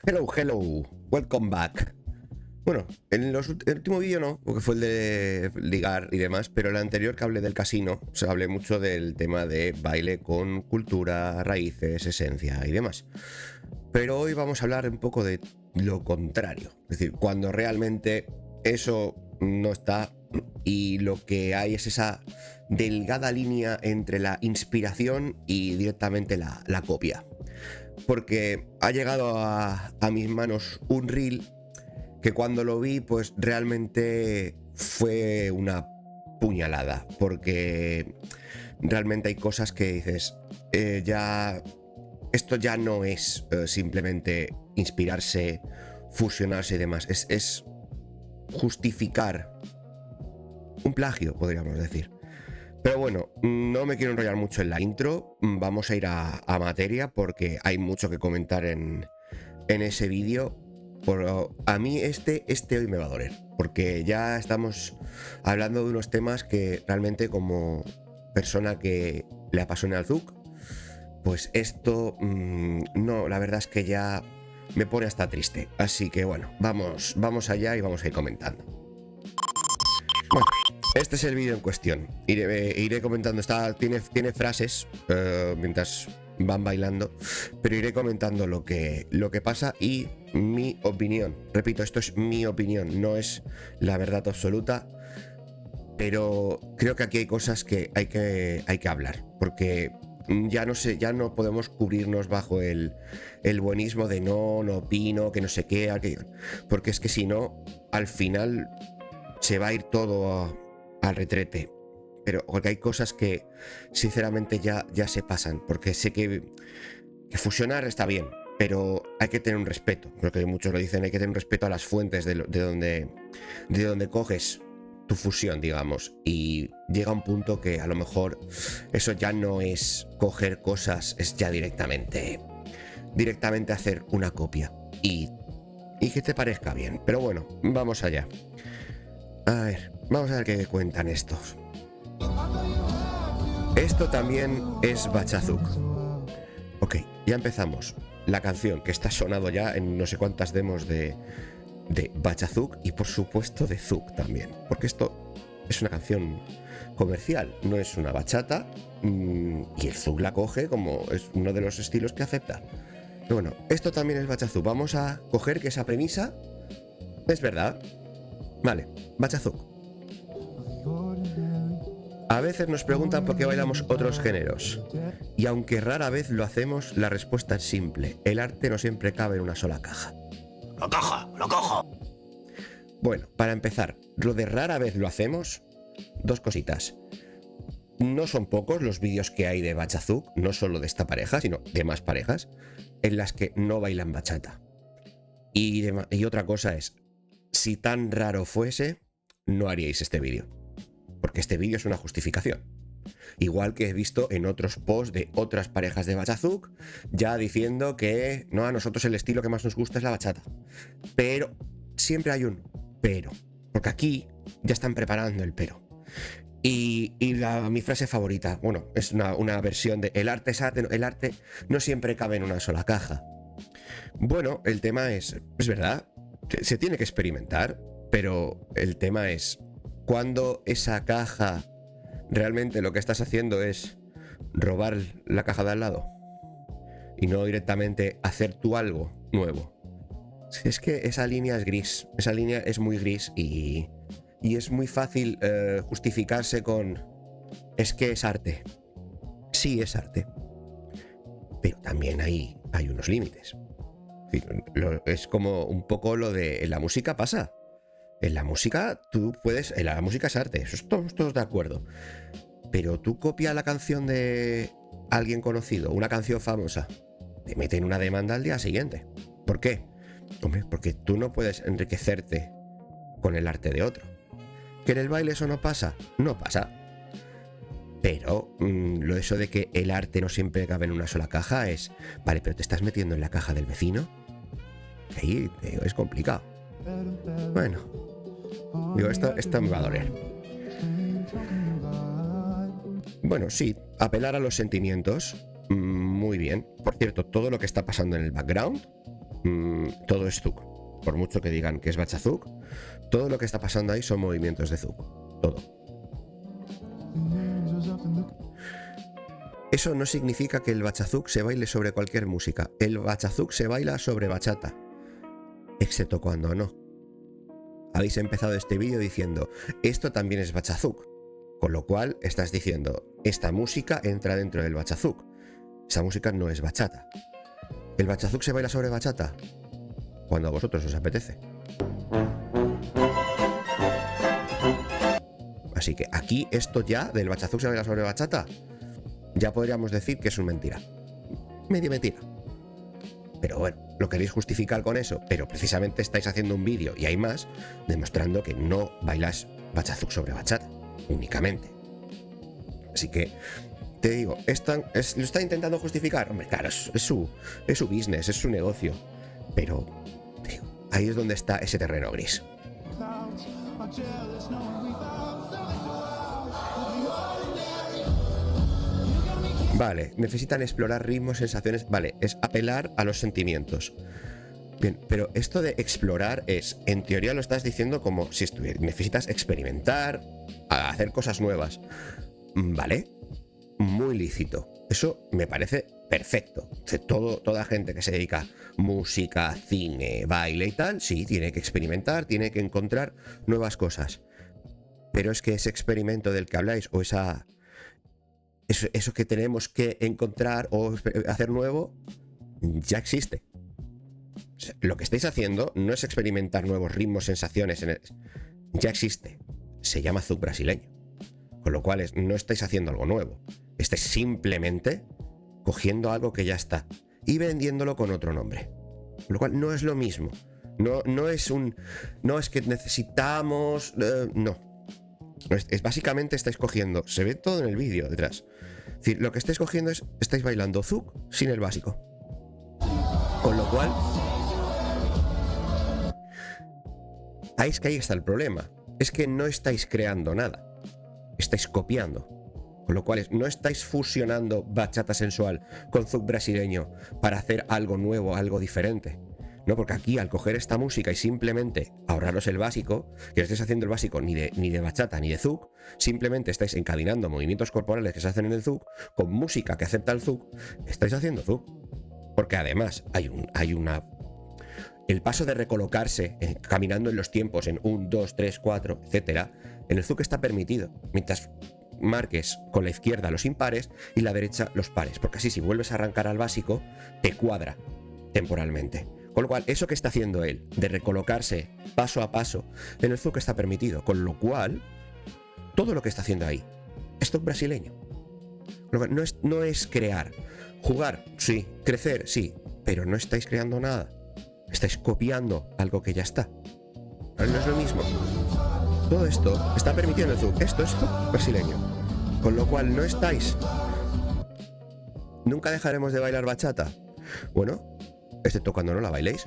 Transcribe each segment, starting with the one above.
Hello, hello, welcome back. Bueno, el último vídeo no, porque fue el de ligar y demás, pero el anterior que hablé del casino, o sea, hablé mucho del tema de baile con cultura, raíces, esencia y demás. Pero hoy vamos a hablar un poco de lo contrario, es decir, cuando realmente eso no está y lo que hay es esa delgada línea entre la inspiración y directamente la copia. Porque ha llegado a mis manos un reel que cuando lo vi pues realmente fue una puñalada, porque realmente hay cosas que dices, ya esto ya no es simplemente inspirarse, fusionarse y demás, es justificar un plagio, podríamos decir. Pero bueno, no me quiero enrollar mucho en la intro, vamos a ir a materia porque hay mucho que comentar en ese vídeo. A mí este hoy me va a doler, porque ya estamos hablando de unos temas que realmente, como persona que le apasiona al Zouk, pues esto no, la verdad es que ya me pone hasta triste. Así que bueno, vamos allá y vamos a ir comentando. Bueno, este es el vídeo en cuestión. Iré comentando, tiene frases mientras van bailando, pero iré comentando lo que pasa y mi opinión. Repito, esto es mi opinión, no es la verdad absoluta, pero creo que aquí hay cosas que hay que hablar, porque ya no podemos cubrirnos bajo el buenismo de no opino, que no sé qué, aquello, porque es que si no, al final se va a ir todo al retrete. Pero porque hay cosas que sinceramente ya se pasan, porque sé que fusionar está bien, pero hay que tener un respeto, porque muchos lo dicen, hay que tener un respeto a las fuentes de donde coges tu fusión, digamos, y llega un punto que a lo mejor eso ya no es coger cosas, es ya directamente hacer una copia y que te parezca bien. Pero bueno, vamos allá. A ver, vamos a ver qué cuentan estos. Esto también es Bachazuk. Ok, ya empezamos. La canción que está sonado ya en no sé cuántas demos de Bachazuk y por supuesto de Zouk también. Porque esto es una canción comercial, no es una bachata, y el Zouk la coge como es uno de los estilos que acepta. Pero bueno, esto también es Bachazuk. Vamos a coger que esa premisa es verdad. Vale, Bachazuk. A veces nos preguntan por qué bailamos otros géneros, y aunque rara vez lo hacemos, la respuesta es simple: el arte no siempre cabe en una sola caja. ¡Lo cojo! ¡Lo cojo! Bueno, para empezar, lo de rara vez lo hacemos, dos cositas. No son pocos los vídeos que hay de Bachazuk, no solo de esta pareja, sino de más parejas, en las que no bailan bachata. Y otra cosa es, si tan raro fuese, no haríais este vídeo, porque este vídeo es una justificación. Igual que he visto en otros posts de otras parejas de Bachazuk, ya diciendo que no, a nosotros el estilo que más nos gusta es la bachata. Pero siempre hay un pero, porque aquí ya están preparando el pero. Y mi frase favorita, bueno, es una versión de el arte es arte, el arte no siempre cabe en una sola caja. Bueno, el tema es verdad, se tiene que experimentar, pero el tema es cuando esa caja realmente lo que estás haciendo es robar la caja de al lado y no directamente hacer tú algo nuevo. Es que esa línea es gris, esa línea es muy gris y es muy fácil justificarse con es que es arte. Sí, es arte, pero también hay unos límites. Es como un poco lo de en la música pasa. En la música tú puedes, en la música es arte, eso estamos todos de acuerdo. Pero tú copias la canción de alguien conocido, una canción famosa, te meten una demanda al día siguiente. ¿Por qué? Hombre, porque tú no puedes enriquecerte con el arte de otro. ¿Que en el baile eso no pasa? No pasa. Pero lo eso de que el arte no siempre cabe en una sola caja es... Vale, pero te estás metiendo en la caja del vecino. Ahí es complicado. Bueno, digo, esto me va a doler. Bueno, sí, apelar a los sentimientos, muy bien. Por cierto, todo lo que está pasando en el background, todo es Zouk. Por mucho que digan que es Bachazouk, todo lo que está pasando ahí son movimientos de Zouk. Todo. Eso no significa que el Bachazouk se baile sobre cualquier música. El Bachazouk se baila sobre bachata. Excepto cuando no. Habéis empezado este vídeo diciendo, esto también es Bachazouk. Con lo cual estás diciendo, esta música entra dentro del Bachazouk. Esa música no es bachata. ¿El Bachazouk se baila sobre bachata? Cuando a vosotros os apetece. Así que aquí esto ya del Bachazouk se baila sobre bachata, ya podríamos decir que es una mentira. Medio mentira. Pero bueno, lo queréis justificar con eso, pero precisamente estáis haciendo un vídeo y hay más demostrando que no bailas Bachazouk sobre bachata, únicamente. Así que te digo, lo está intentando justificar. Hombre, claro, es su business, es su negocio. Pero digo, ahí es donde está ese terreno gris. Vale, necesitan explorar ritmos, sensaciones. Vale, es apelar a los sentimientos. Bien, pero esto de explorar es, en teoría lo estás diciendo como si necesitas experimentar, hacer cosas nuevas. Vale, muy lícito. Eso me parece perfecto. Toda gente que se dedica a música, cine, baile y tal, sí, tiene que experimentar, tiene que encontrar nuevas cosas. Pero es que ese experimento del que habláis, o eso que tenemos que encontrar o hacer nuevo, ya existe. O sea, lo que estáis haciendo no es experimentar nuevos ritmos, sensaciones. Ya existe. Se llama Zouk brasileño. Con lo cual no estáis haciendo algo nuevo. Estáis simplemente cogiendo algo que ya está y vendiéndolo con otro nombre. Con lo cual no es lo mismo. No es que necesitamos... no. Es básicamente estáis cogiendo, se ve todo en el vídeo detrás. Es decir, lo que estáis cogiendo es, estáis bailando Zouk sin el básico. Con lo cual, ahí está el problema. Es que no estáis creando nada. Estáis copiando. Con lo cual, no estáis fusionando bachata sensual con Zouk brasileño para hacer algo nuevo, algo diferente. No, porque aquí al coger esta música y simplemente ahorraros el básico, que no estáis haciendo el básico ni de bachata ni de Zouk, simplemente estáis encadenando movimientos corporales que se hacen en el Zouk con música que acepta el Zouk, estáis haciendo Zouk. Porque además el paso de recolocarse caminando en los tiempos en 1, 2, 3, 4, etcétera, en el Zouk está permitido, mientras marques con la izquierda los impares y la derecha los pares, porque así si vuelves a arrancar al básico te cuadra temporalmente. Con lo cual, eso que está haciendo él, de recolocarse paso a paso, en el Zouk está permitido. Con lo cual, todo lo que está haciendo ahí es Zouk brasileño. No es crear. Jugar, sí. Crecer, sí. Pero no estáis creando nada. Estáis copiando algo que ya está. No es lo mismo. Todo esto está permitido en el Zouk. Esto es Zouk brasileño. Con lo cual, no estáis... ¿Nunca dejaremos de bailar bachata? Bueno... excepto cuando no la bailéis.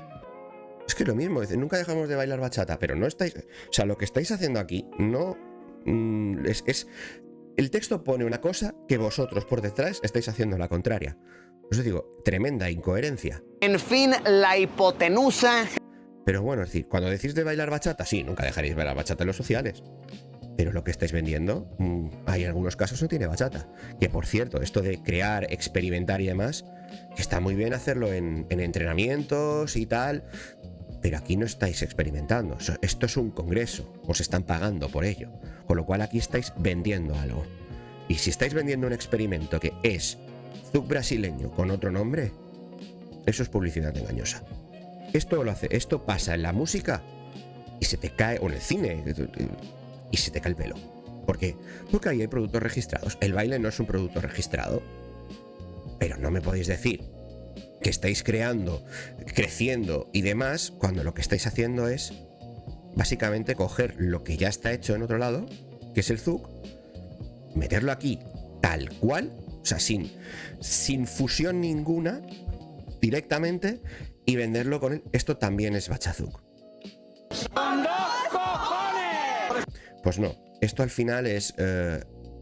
Es que es lo mismo, nunca dejamos de bailar bachata, pero no estáis... O sea, lo que estáis haciendo aquí no... el texto pone una cosa que vosotros por detrás estáis haciendo la contraria. Os digo, tremenda incoherencia. En fin, la hipotenusa... Pero bueno, es decir, cuando decís de bailar bachata, sí, nunca dejaréis bailar bachata en los sociales. Pero lo que estáis vendiendo, hay en algunos casos no tiene bachata. Que por cierto, esto de crear, experimentar y demás, que está muy bien hacerlo en entrenamientos y tal, pero aquí no estáis experimentando. Esto es un congreso, os están pagando por ello. Con lo cual aquí estáis vendiendo algo. Y si estáis vendiendo un experimento que es Zouk brasileño con otro nombre, eso es publicidad engañosa. Esto pasa en la música y se te cae, o en el cine, y se te cae el pelo. ¿Por qué? Porque ahí hay productos registrados. El baile no es un producto registrado. Pero no me podéis decir que estáis creando, creciendo y demás, cuando lo que estáis haciendo es básicamente coger lo que ya está hecho en otro lado, que es el Zouk, meterlo aquí tal cual, o sea, sin fusión ninguna, directamente, y venderlo con él. Esto también es Bachazouk. Pues no, esto al final es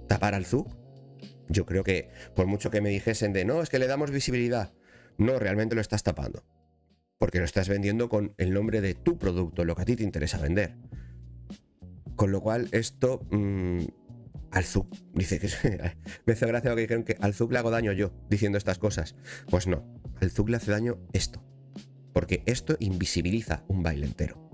tapar al Zouk. Yo creo que por mucho que me dijesen de no, es que le damos visibilidad, no, realmente lo estás tapando. porque lo estás vendiendo con el nombre de tu producto, lo que a ti te interesa vender. Con lo cual, esto al Zug dice que me hace gracia lo que dijeron, que al Zug le hago daño yo diciendo estas cosas. Pues no, al Zug le hace daño esto, porque esto invisibiliza un baile entero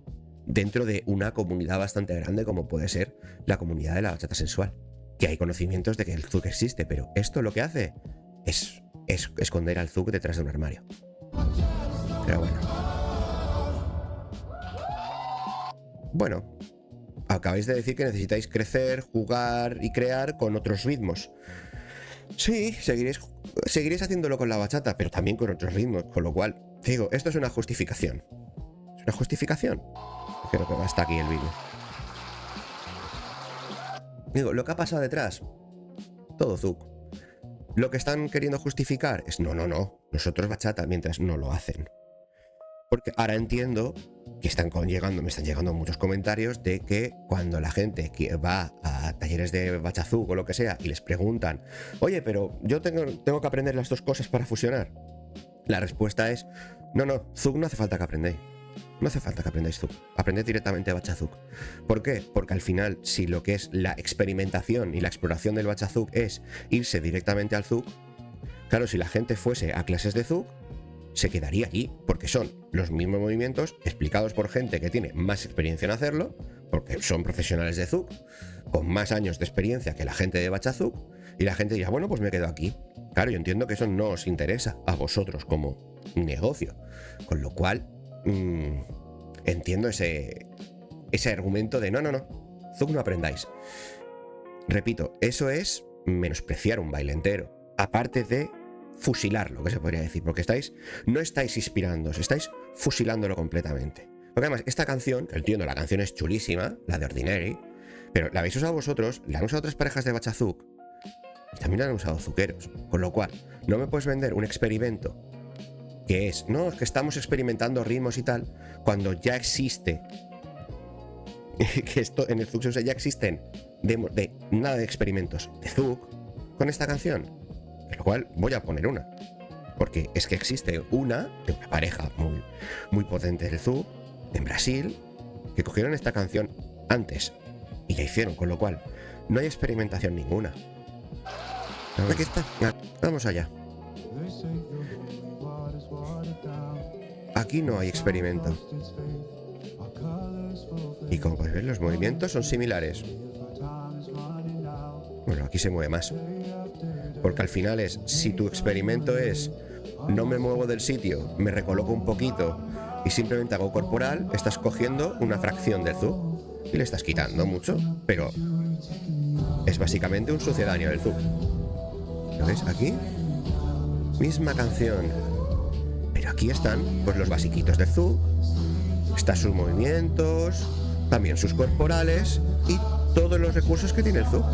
dentro de una comunidad bastante grande como puede ser la comunidad de la bachata sensual, que hay conocimientos de que el Zug existe, pero esto lo que hace es esconder al Zug detrás de un armario. Pero bueno, acabáis de decir que necesitáis crecer, jugar y crear con otros ritmos. Sí, seguiréis haciéndolo con la bachata, pero también con otros ritmos, con lo cual, digo, esto es una justificación. ¿Es una justificación? Creo que va hasta aquí el vídeo. Digo, lo que ha pasado detrás, todo Zug. Lo que están queriendo justificar es no, nosotros bachata, mientras no lo hacen. Porque ahora entiendo que me están llegando muchos comentarios de que cuando la gente que va a talleres de bachazug o lo que sea y les preguntan, oye, pero yo tengo que aprender las dos cosas para fusionar. La respuesta es, no, Zug no hace falta que aprendáis. No hace falta que aprendáis Zug. Aprended directamente bachazug. ¿Por qué? Porque al final, si lo que es la experimentación y la exploración del bachazug es irse directamente al Zug, claro, si la gente fuese a clases de Zug, se quedaría aquí, porque son los mismos movimientos explicados por gente que tiene más experiencia en hacerlo, porque son profesionales de Zug, con más años de experiencia que la gente de bachazug, y la gente dirá, bueno, pues me quedo aquí. Claro, yo entiendo que eso no os interesa a vosotros como negocio, con lo cual entiendo ese argumento de no, Zug no aprendáis. Repito, eso es menospreciar un baile entero, aparte de fusilarlo, que se podría decir, porque no estáis inspirándoos, estáis fusilándolo completamente. Porque además, esta canción, que entiendo, la canción es chulísima, la de Ordinary, pero la habéis usado vosotros, la han usado otras parejas de bachazug, y también la han usado zuqueros. Con lo cual, no me puedes vender un experimento que es que estamos experimentando ritmos y tal, cuando ya existe, que esto en el Zug ya existen de nada de experimentos de Zug con esta canción. Con lo cual voy a poner una, porque es que existe una de una pareja muy, muy potente del Zug en Brasil que cogieron esta canción antes y ya hicieron, con lo cual no hay experimentación ninguna. Aquí está, vamos allá. Aquí no hay experimento. Y como podéis ver, los movimientos son similares. Bueno, aquí se mueve más. Porque al final si tu experimento es no me muevo del sitio, me recoloco un poquito y simplemente hago corporal, estás cogiendo una fracción del Zug y le estás quitando mucho, pero es básicamente un sucedáneo del Zug. ¿Lo ves? Aquí, misma canción, pero aquí están pues los basiquitos del Zug, están sus movimientos, también sus corporales y todos los recursos que tiene el Zug.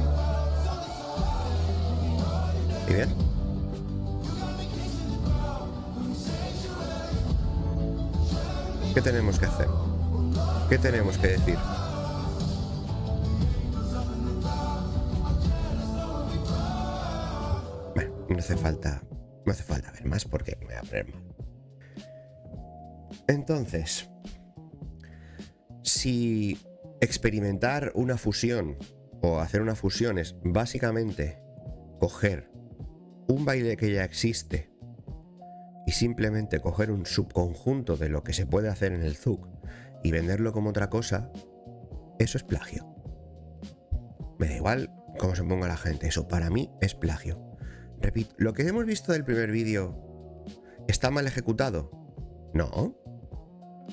¿Y bien? ¿Qué tenemos que hacer? ¿Qué tenemos que decir? Bueno, no hace falta ver más porque me voy a poner mal. Entonces, si experimentar una fusión o hacer una fusión es básicamente coger un baile que ya existe y simplemente coger un subconjunto de lo que se puede hacer en el Zug y venderlo como otra cosa, eso es plagio. Me da igual cómo se ponga la gente, eso para mí es plagio. Repito, lo que hemos visto del primer vídeo está mal ejecutado. No,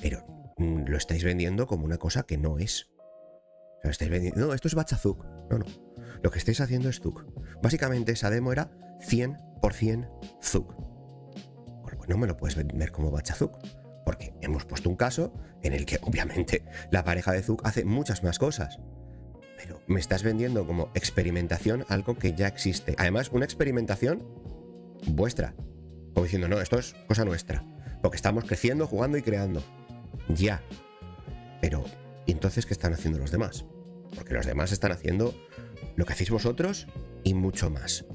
pero lo estáis vendiendo como una cosa que no es. Lo estáis vendiendo, no, esto es bachazug. No. Lo que estáis haciendo es Zug. Básicamente esa demo era 100% Zug. Con lo cual no me lo puedes vender como bachazug, porque hemos puesto un caso en el que obviamente la pareja de Zug hace muchas más cosas. Pero me estás vendiendo como experimentación algo que ya existe. Además, una experimentación vuestra. Como diciendo, no, esto es cosa nuestra. Porque estamos creciendo, jugando y creando. Ya. Pero, ¿y entonces qué están haciendo los demás? Porque los demás están haciendo lo que hacéis vosotros y mucho más.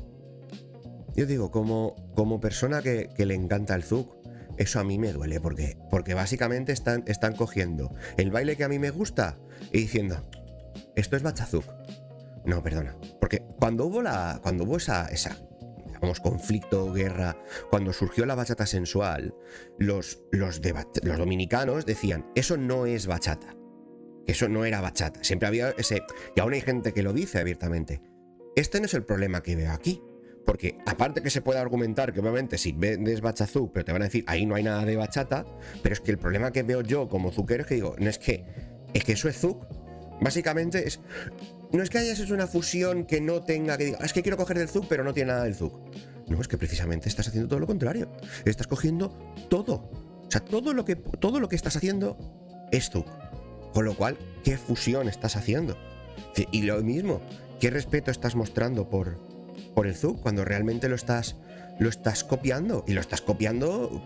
Yo digo, como persona que le encanta el Zug, eso a mí me duele, porque básicamente están cogiendo el baile que a mí me gusta y diciendo, esto es bachazuk. No, perdona, porque cuando hubo esa digamos, conflicto, guerra, cuando surgió la bachata sensual, los dominicanos decían, eso no es bachata, eso no era bachata, siempre había ese, y aún hay gente que lo dice abiertamente. Este no es el problema que veo aquí, porque aparte que se puede argumentar que obviamente si vendes bachazuk, pero te van a decir, ahí no hay nada de bachata, pero es que el problema que veo yo como zuquero es que digo, no es que eso es zuk, básicamente es... No es que hayas hecho una fusión que no tenga que diga, es que quiero coger del zuk, pero no tiene nada del zuk. No, es que precisamente estás haciendo todo lo contrario. Estás cogiendo todo. O sea, todo lo que estás haciendo es zuk. Con lo cual, ¿qué fusión estás haciendo? Y lo mismo, ¿qué respeto estás mostrando por el zuk cuando realmente lo estás copiando? Y lo estás copiando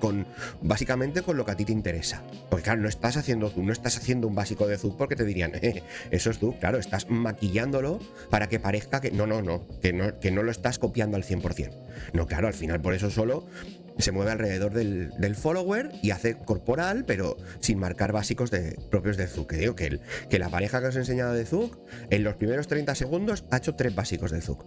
básicamente con lo que a ti te interesa. Porque claro, no estás haciendo zuk, no estás haciendo un básico de zuk porque te dirían, eso es zuk. Claro, estás maquillándolo para que parezca que no, que no lo estás copiando al 100%. No, claro, al final por eso solo se mueve alrededor del follower y hace corporal, pero sin marcar básicos propios de zuk. Que digo que la pareja que os he enseñado de zuk, en los primeros 30 segundos ha hecho 3 básicos del zuk.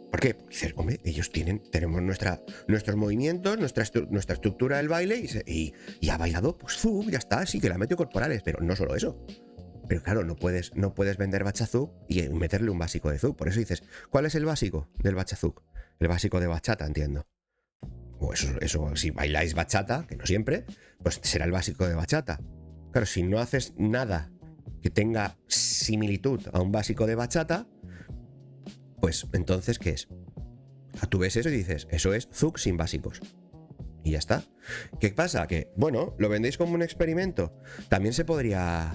¿Por qué? Porque dices, hombre, ellos tenemos nuestros movimientos, nuestra estructura del baile y ha bailado, pues zuk, ya está, sí que la ha metido corporales, pero no solo eso. Pero claro, no puedes vender bachazuk y meterle un básico de zuk. Por eso dices, ¿cuál es el básico del bachazuk? El básico de bachata, entiendo. O eso, si bailáis bachata, que no siempre, pues será el básico de bachata. Claro, si no haces nada que tenga similitud a un básico de bachata, pues entonces, ¿qué es? Tú ves eso y dices, eso es zuk sin básicos. Y ya está. ¿Qué pasa? Que, bueno, lo vendéis como un experimento. También se podría...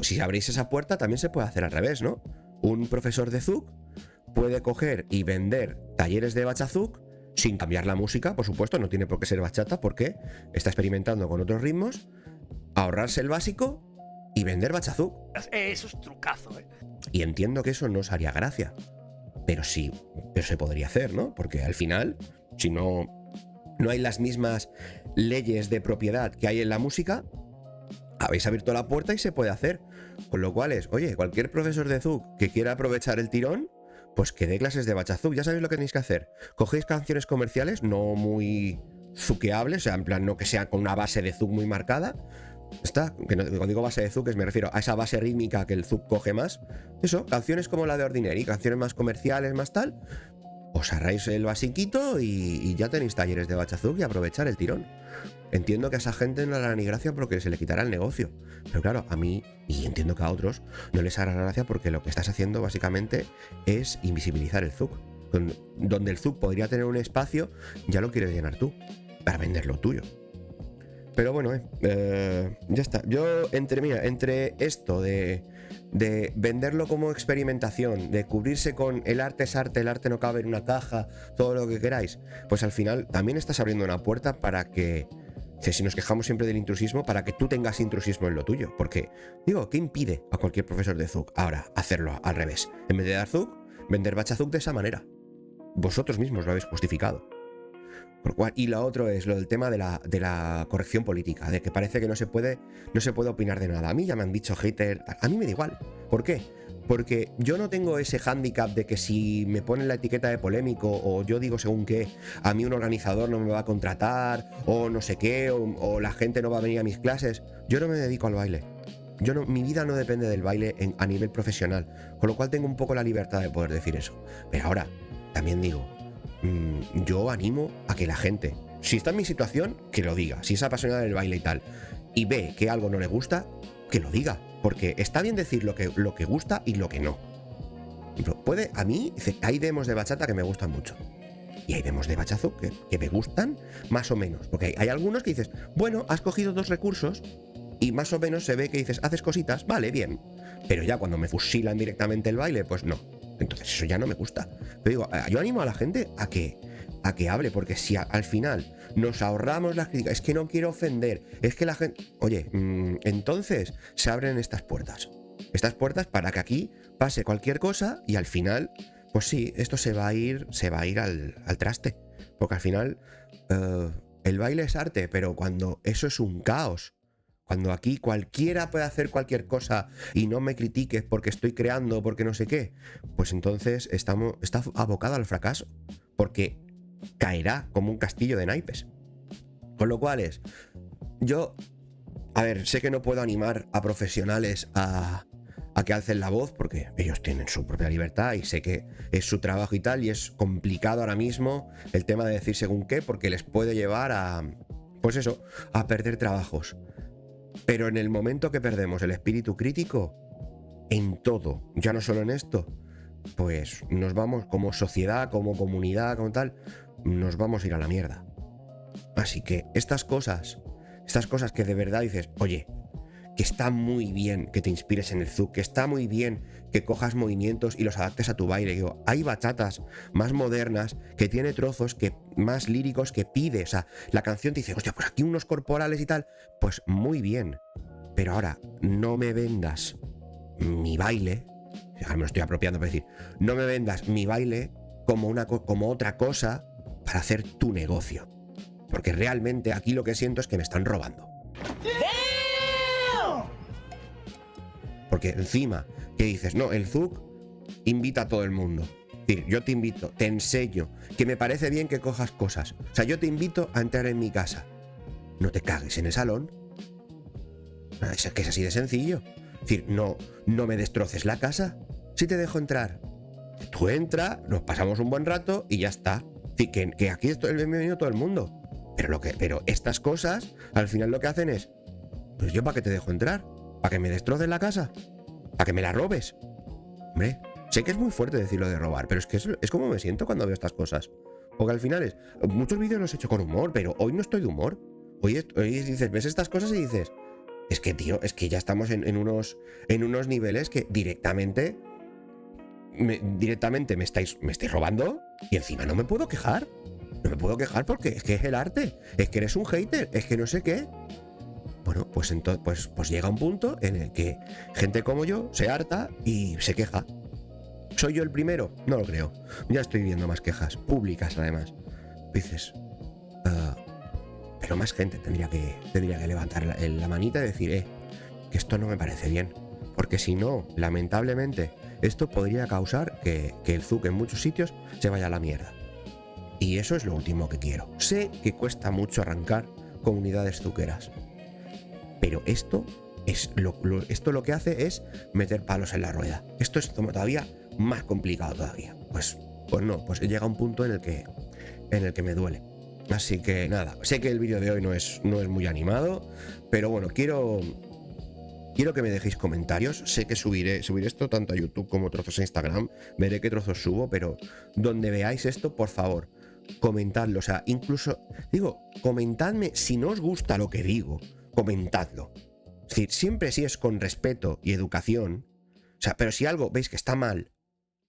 si abrís esa puerta, también se puede hacer al revés, ¿no? Un profesor de zuk puede coger y vender talleres de bachazuk sin cambiar la música, por supuesto, no tiene por qué ser bachata, porque está experimentando con otros ritmos, ahorrarse el básico y vender bachazuk. Eso es trucazo, ¿eh? Y entiendo que eso no os haría gracia. Pero sí, pero se podría hacer, ¿no? Porque al final, si no hay las mismas leyes de propiedad que hay en la música, habéis abierto la puerta y se puede hacer. Con lo cual es, oye, cualquier profesor de zuk que quiera aprovechar el tirón, pues que dé clases de bachazuk. Ya sabéis lo que tenéis que hacer. Cogéis canciones comerciales no muy zuqueables, o sea, en plan no que sea con una base de zuk muy marcada. Está, que no, cuando digo base de zuk me refiero a esa base rítmica que el zuk coge más. Eso, canciones como la de Ordinary, canciones más comerciales, más tal. Os ahorráis el basiquito y ya tenéis talleres de bachazuk y aprovechar el tirón. Entiendo que a esa gente no le hará ni gracia porque se le quitará el negocio. Pero claro, a mí, y entiendo que a otros, no les hará gracia porque lo que estás haciendo básicamente es invisibilizar el zuk. Donde el zuk podría tener un espacio, ya lo quieres llenar tú, para vender lo tuyo. Pero bueno, ya está. Yo, entre esto de venderlo como experimentación, de cubrirse con el arte es arte, el arte no cabe en una caja, todo lo que queráis, pues al final también estás abriendo una puerta para que, si nos quejamos siempre del intrusismo, para que tú tengas intrusismo en lo tuyo. Porque, digo, ¿qué impide a cualquier profesor de zuk ahora hacerlo al revés? En vez de dar zuk, vender bachazuk de esa manera. Vosotros mismos lo habéis justificado. Y lo otro es lo del tema de la corrección política, de que parece que no se puede opinar de nada. A mí ya me han dicho hater, a mí me da igual. ¿Por qué? Porque yo no tengo ese hándicap de que si me ponen la etiqueta de polémico o yo digo según qué, a mí un organizador no me va a contratar o no sé qué, o la gente no va a venir a mis clases. Yo no me dedico al baile. Mi vida no depende del baile a nivel profesional, con lo cual tengo un poco la libertad de poder decir eso. Pero ahora, también digo, yo animo a que la gente, si está en mi situación, que lo diga. Si es apasionada del baile y tal, y ve que algo no le gusta, que lo diga. Porque está bien decir lo que gusta y lo que no. A mí, hay demos de bachata que me gustan mucho. Y hay demos de bachazuk que me gustan más o menos. Porque hay algunos que dices, bueno, has cogido 2 recursos y más o menos se ve que dices, haces cositas, vale, bien. Pero ya cuando me fusilan directamente el baile, pues no. Entonces eso ya no me gusta. Pero digo, yo animo a la gente a que hable, porque si al final nos ahorramos las críticas, es que no quiero ofender, es que la gente... Oye, entonces se abren estas puertas. Estas puertas para que aquí pase cualquier cosa y al final, pues sí, esto se va a ir al traste. Porque al final el baile es arte, pero cuando eso es un caos, cuando aquí cualquiera puede hacer cualquier cosa y no me critiques porque estoy creando, porque no sé qué, pues entonces está abocado al fracaso, porque caerá como un castillo de naipes. Con lo cual yo, a ver, sé que no puedo animar a profesionales a que alcen la voz, porque ellos tienen su propia libertad y sé que es su trabajo y tal, y es complicado ahora mismo el tema de decir según qué, porque les puede llevar a, pues eso, a perder trabajos. Pero en el momento que perdemos el espíritu crítico, en todo, ya no solo en esto, pues nos vamos como sociedad, como comunidad, como tal, nos vamos a ir a la mierda. Así que estas cosas que de verdad dices, oye, que está muy bien que te inspires en el zouk, que está muy bien que cojas movimientos y los adaptes a tu baile. Digo, hay bachatas más modernas que tiene trozos más líricos que pide. O sea, la canción te dice, hostia, pues aquí unos corporales y tal. Pues muy bien. Pero ahora, no me vendas mi baile. Ahora me lo estoy apropiando para decir, no me vendas mi baile como otra cosa para hacer tu negocio. Porque realmente aquí lo que siento es que me están robando. Porque encima que dices, no, el zouk invita a todo el mundo. Es decir, yo te invito, te enseño, que me parece bien que cojas cosas. O sea, yo te invito a entrar en mi casa. No te cagues en el salón. Es que es así de sencillo. Es decir, no me destroces la casa si te dejo entrar. Tú entra, nos pasamos un buen rato y ya está. Es decir, que aquí es bienvenido todo el mundo. Pero estas cosas, al final lo que hacen es, pues yo para qué te dejo entrar. ¿Para que me destroces la casa? ¿Para que me la robes? Hombre, sé que es muy fuerte decirlo de robar, pero es que es como me siento cuando veo estas cosas. Porque al final muchos vídeos los he hecho con humor, pero hoy no estoy de humor. Hoy dices, ves estas cosas y dices, es que tío, es que ya estamos en unos niveles que directamente me estáis robando y encima no me puedo quejar. No me puedo quejar porque es que es el arte, es que eres un hater, es que no sé qué. Bueno, pues entonces pues llega un punto en el que gente como yo se harta y se queja. ¿Soy yo el primero? No lo creo. Ya estoy viendo más quejas, públicas además. Dices, pero más gente tendría que levantar la manita y decir, que esto no me parece bien. Porque si no, lamentablemente, esto podría causar que el zouk en muchos sitios se vaya a la mierda. Y eso es lo último que quiero. Sé que cuesta mucho arrancar comunidades zuqueras. Pero esto lo que hace es meter palos en la rueda. Esto es todavía más complicado todavía. Pues no, pues llega un punto en el que me duele. Así que nada, sé que el vídeo de hoy no es muy animado, pero bueno, quiero que me dejéis comentarios. Sé que subiré esto tanto a YouTube como trozos a Instagram. Veré qué trozos subo, pero donde veáis esto, por favor, comentadlo. O sea, incluso, comentadme si no os gusta lo que digo. Comentadlo. Es decir, siempre si es con respeto y educación. O sea, pero si algo veis que está mal,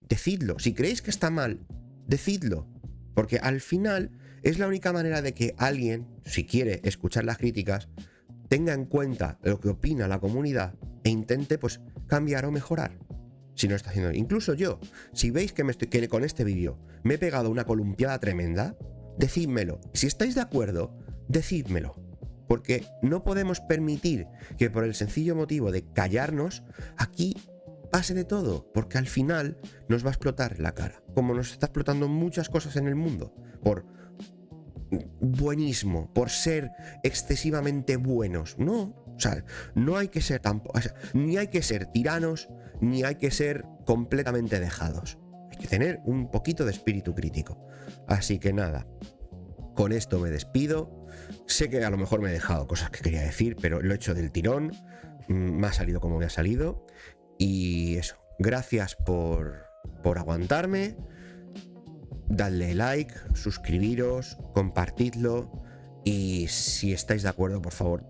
decidlo. Si creéis que está mal, decidlo. Porque al final es la única manera de que alguien, si quiere escuchar las críticas, tenga en cuenta lo que opina la comunidad e intente pues cambiar o mejorar. Si no está haciendo. Incluso yo, si veis que con este vídeo me he pegado una columpiada tremenda, decídmelo. Si estáis de acuerdo, decídmelo. Porque no podemos permitir que por el sencillo motivo de callarnos, aquí pase de todo. Porque al final nos va a explotar la cara. Como nos está explotando muchas cosas en el mundo. Por buenismo, por ser excesivamente buenos. No, o sea, no hay que ser tampoco, o sea, ni hay que ser tiranos, ni hay que ser completamente dejados. Hay que tener un poquito de espíritu crítico. Así que nada, con esto me despido. Sé que a lo mejor me he dejado cosas que quería decir, pero lo he hecho del tirón. Me ha salido como me ha salido. Y eso, gracias por aguantarme. Dadle like, suscribiros, compartidlo. Y si estáis de acuerdo, por favor,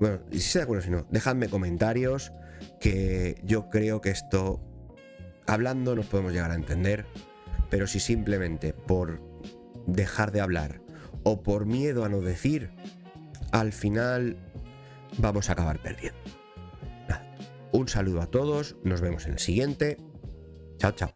bueno, si estáis de acuerdo, si no, dejadme comentarios, que yo creo que esto, hablando, nos podemos llegar a entender. Pero si simplemente por dejar de hablar o por miedo a no decir, al final vamos a acabar perdiendo. Nada. Un saludo a todos, nos vemos en el siguiente. Chao, chao.